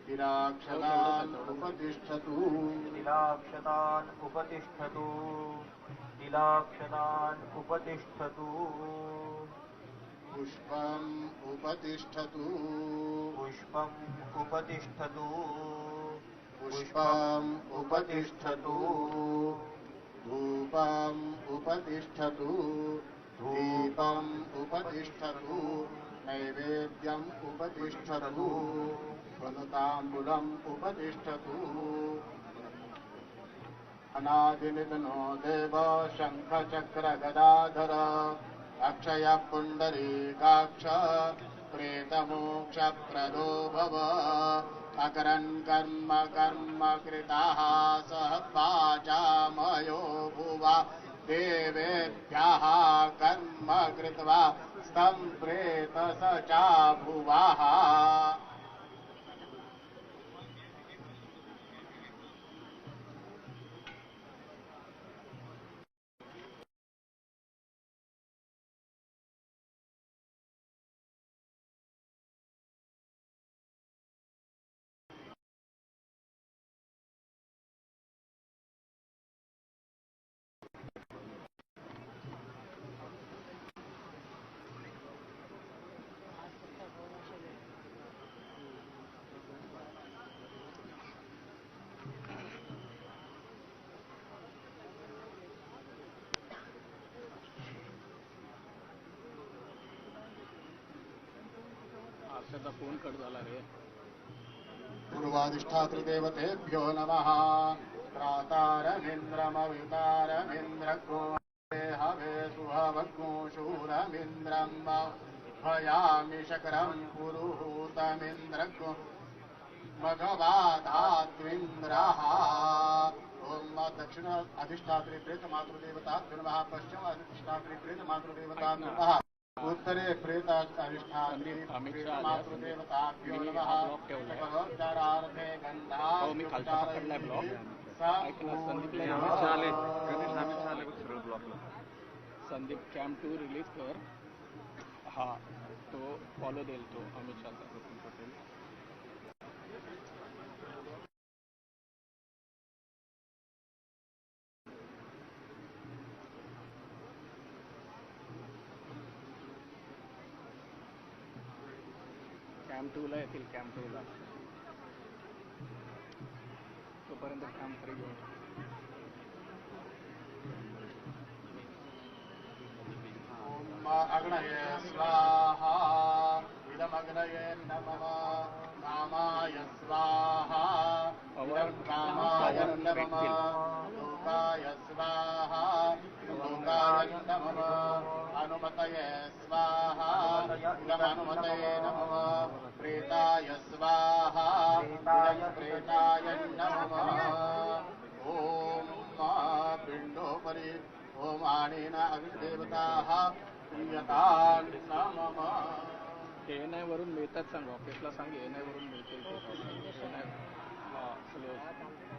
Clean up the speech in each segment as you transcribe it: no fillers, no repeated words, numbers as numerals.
तिलाक्षतान् उपतिष्ठतु तिलाक्षतान् उपतिष्ठतु तिलाक्षतान् उपतिष्ठतु पुष्पम् उपतिष्ठतु पुष्पम् उपतिष्ठतु पुष्पम् उपतिष्ठतु धूपम् उपतिष्ठतु दीपम् उपतिष्ठतु नैवेद्यम् उपतिष्ठतु फलताम्बूलम् उपतिष्ठतु अनादिनिधनो देव शङ्खचक्रगदाधर अक्षय पुण्डरीकाक्ष प्रेतमोक्षप्रदो भव अकरन् कर्म कर्म कृताः सह वाचामयो भुवा देवेभ्यः कर्म कृत्वा स्तं प्रेत स चा भुवः त्याचा फोन कट झाला रे. पूर्वाधिष्ठातृदेवतेभ्यो नमः. त्रातारमिन्द्रमवितारमिन्द्रको हवे सुहवग्नो शूरमिन्द्रम् भयामि शक्रं पुरुहूतमिन्द्रको मघवाधात्विन्द्रः. ओम दक्षिण अधिष्ठात्री प्रेत मातृदेवताभ्यो नमः. पश्चिम अधिष्ठात्री प्रेत मातृदेवताभ्यो नमः. उत्तरे प्रेत अधिष्ठात्री प्रेत मातृदेवताभ्यो नमः. सकलोपचारार्थे गन्धार्घ्योपचारैः संदीप कॅम्प 2 रिलीज कर. हा तो फॉलो देईल तो अमित शहा. कॅम्प 2 ला येतील. कॅम्प 2 ला तोपर्यंत कॅम्प 3 घेऊन अग्नये स्वाहा. इदमग्नये नमः. कामाय स्वाहा. इदं कामाय नमः. लोकाय स्वाहा. लोकाय नमः. अनुमतये स्वाहा. इदमनुमतये नमः. प्रेताय स्वाहा. इदं प्रेताय नमः. ॐ पिण्डोपरि ओम आणेन अग्निदेवताः प्रियतान् नमः. एएनआय वरून मिळतात सांग. ऑफिसला सांग एएनआय वरून मिळतील ते. एएनआय हा स्लो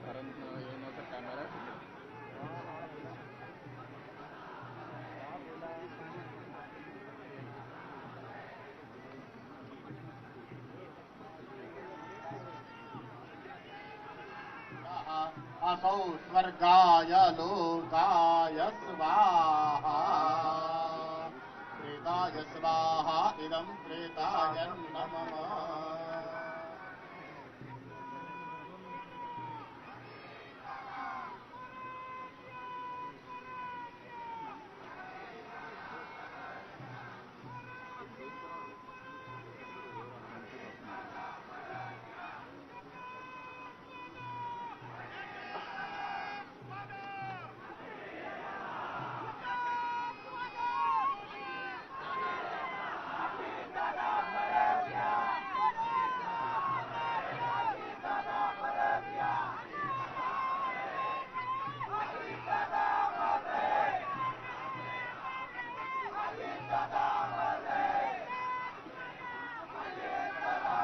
कारण एएनआयचा कॅमेरा असौ स्वर्गाय लोकाय स्वाहा. प्रेताय स्वाहा. इदं प्रेताय नमः.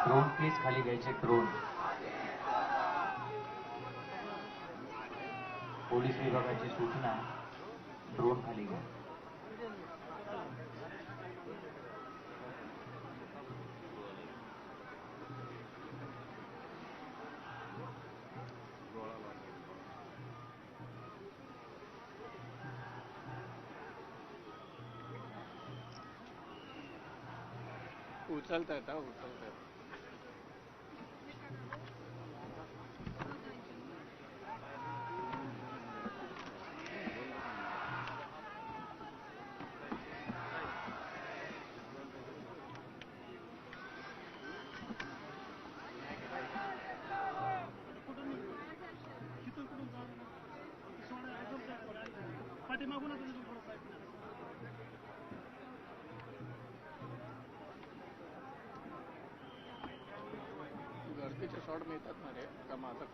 ड्रोन प्लीज खाली घ्यायचे. ड्रोन पोलीस विभागाची सूचना. ड्रोन खाली घ्या. उचलता येतं उचलता येतं. गर्दीचे शॉट मिळतात ना रे का माझं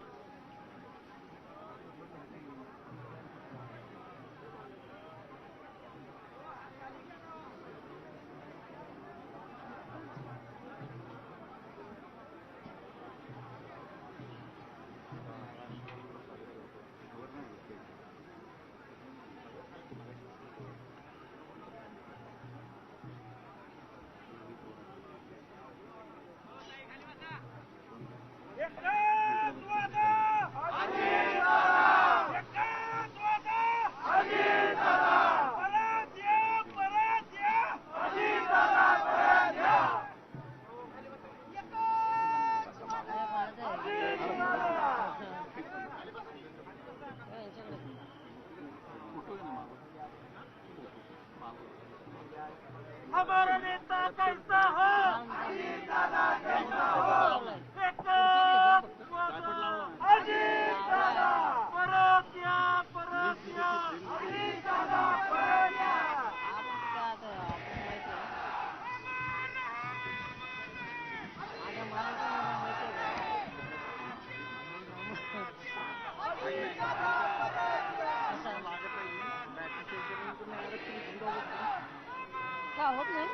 हमारा नेता कैसा हो अजीत दादा कैसा हो अजीत दादा परत या अजीत दादा परत या का होत नाही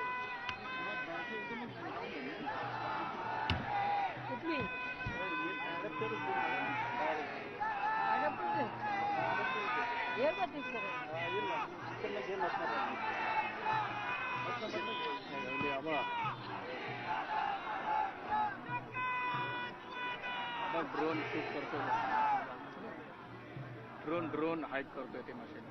कुठली हे का तीच ड्रोन शूट करतो ड्रोन हाईक करतोय ते मशीन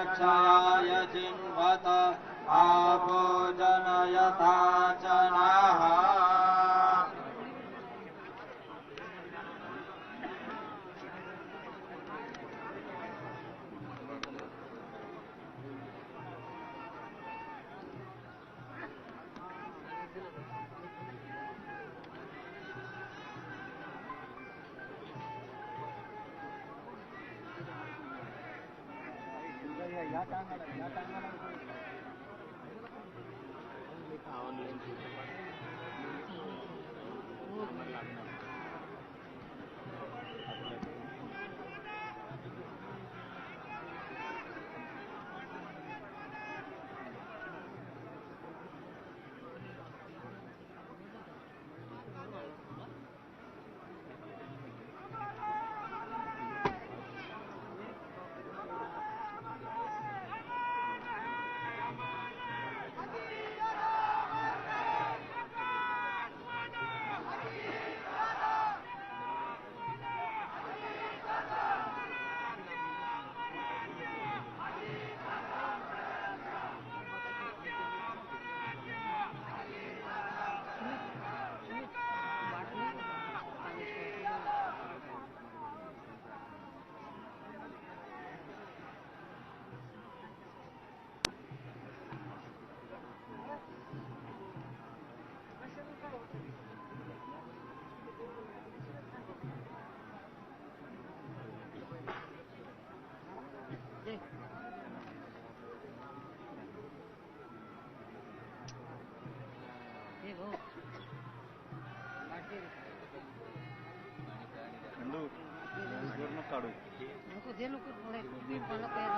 क्षयाय चिन्वत आपो जनयथा जनाः ये लोग थोड़े वाला पैर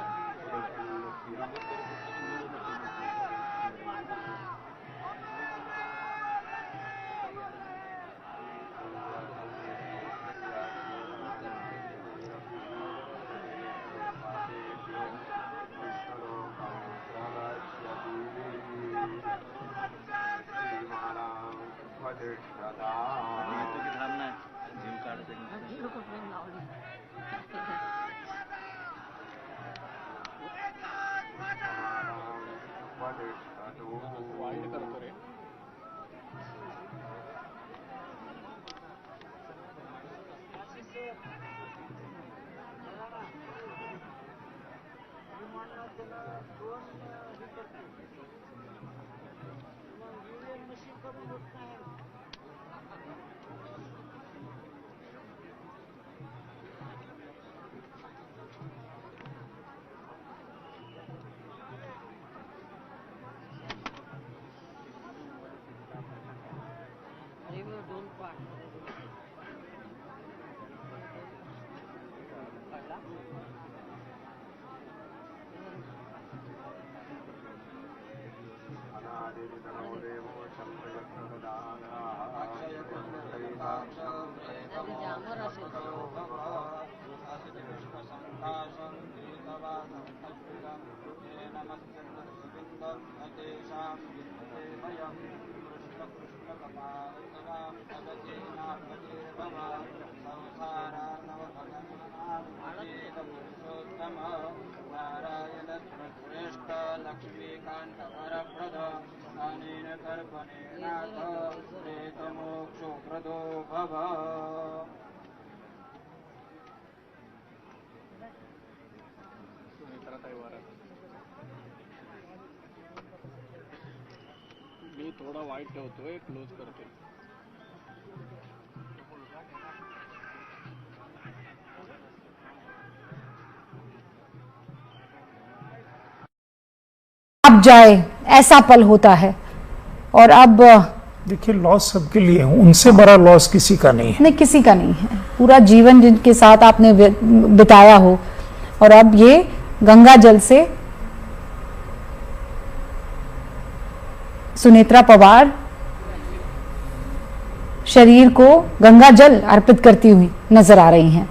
वाईड करतो रे. river don't part. लक्ष्मीकांत वरप्रद अनेन कर्पणेनाथ प्रेतमोक्षप्रदो भव. सुनेत्राताई वारत. मी थोडा वाईट ठेवतोय, क्लोज करतोय. अब जाए ऐसा पल होता है और अब देखिए लॉस सबके लिए है, उनसे बड़ा लॉस किसी का नहीं है. नहीं, किसी का नहीं है. पूरा जीवन जिनके साथ आपने बिताया हो और अब ये गंगा जल से सुनेत्रा पवार शरीर को गंगा जल अर्पित करती हुई नजर आ रही हैं.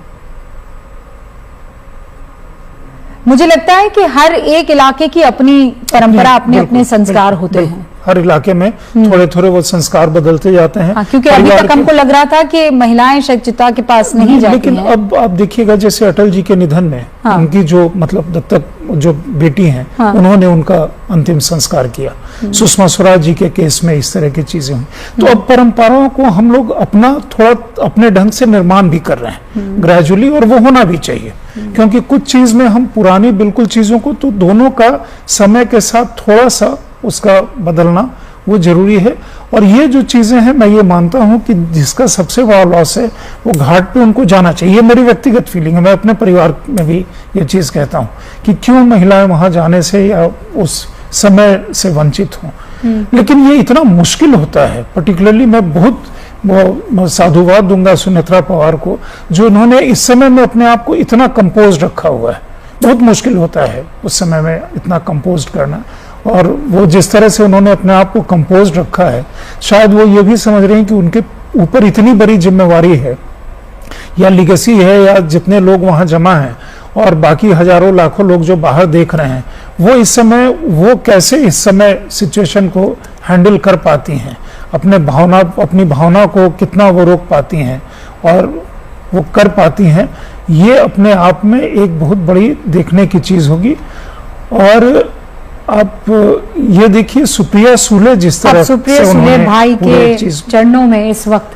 मुझे लगता है कि हर एक इलाके की अपनी परंपरा, अपने अपने संस्कार होते हैं. हर इलाके में थोड़े थोड़े वो संस्कार बदलते जाते हैं. हाँ, क्योंकि अभी तक हमको लग रहा था कि महिलाएं शायद चिता के पास नहीं जाती लेकिन हैं. अब आप देखिएगा जैसे अटल जी के निधन में उनकी जो मतलब दत्तक जो बेटी हैं उन्होंने उनका अंतिम संस्कार किया. सुषमा स्वराज जी के केस में इस तरह की चीजें हुई. तो अब परंपराओं को हम लोग अपना थोड़ा अपने ढंग से निर्माण भी कर रहे हैं ग्रेजुअली, और वो होना भी चाहिए. क्योंकि कुछ चीज में हम पुरानी बिल्कुल चीजों को, तो दोनों का समय के साथ थोड़ा सा उसका बदलना वो जरूरी है. और ये जो चीजें हैं मैं ये मानता हूं कि जिसका सबसे बड़ा लॉस है वो घाट पे उनको जाना चाहिए. ये मेरी व्यक्तिगत फीलिंग है. मैं अपने परिवार में भी ये चीज कहता हूं कि क्यों महिलाएं वहां जाने से या उस समय से वंचित हों. लेकिन ये इतना मुश्किल होता है. पर्टिकुलरली मैं बहुत साधुवाद दूंगा सुनेत्रा पवार को, जो उन्होंने इस समय में अपने आप को इतना कंपोज रखा हुआ है. बहुत मुश्किल होता है उस समय में इतना कंपोज करना. और वो जिस तरह से उन्होंने अपने आप को कंपोज रखा है, शायद वो ये भी समझ रहे हैं कि उनके ऊपर इतनी बड़ी जिम्मेवारी है या लिगेसी है, या जितने लोग वहां जमा हैं और बाकी हजारों लाखों लोग जो बाहर देख रहे हैं, वो इस समय वो कैसे इस समय सिचुएशन को हैंडल कर पाती हैं, अपनी भावना को कितना वो रोक पाती हैं और वो कर पाती हैं. ये अपने आप में एक बहुत बड़ी देखने की चीज होगी. और आप ये देखिए सुप्रिया सुले जिस तरह सुप्रिया सुले भाई के चरणों में इस वक्त,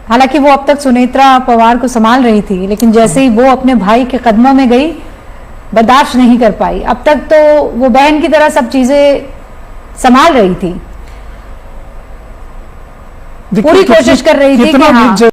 हालांकि वो अब तक सुनेत्रा पवार को संभाल रही थी, लेकिन जैसे ही वो अपने भाई के कदमों में गई बर्दाश्त नहीं कर पाई. अब तक तो वो बहन की तरह सब चीजें संभाल रही थी, पूरी कोशिश कर रही थी कि हाँ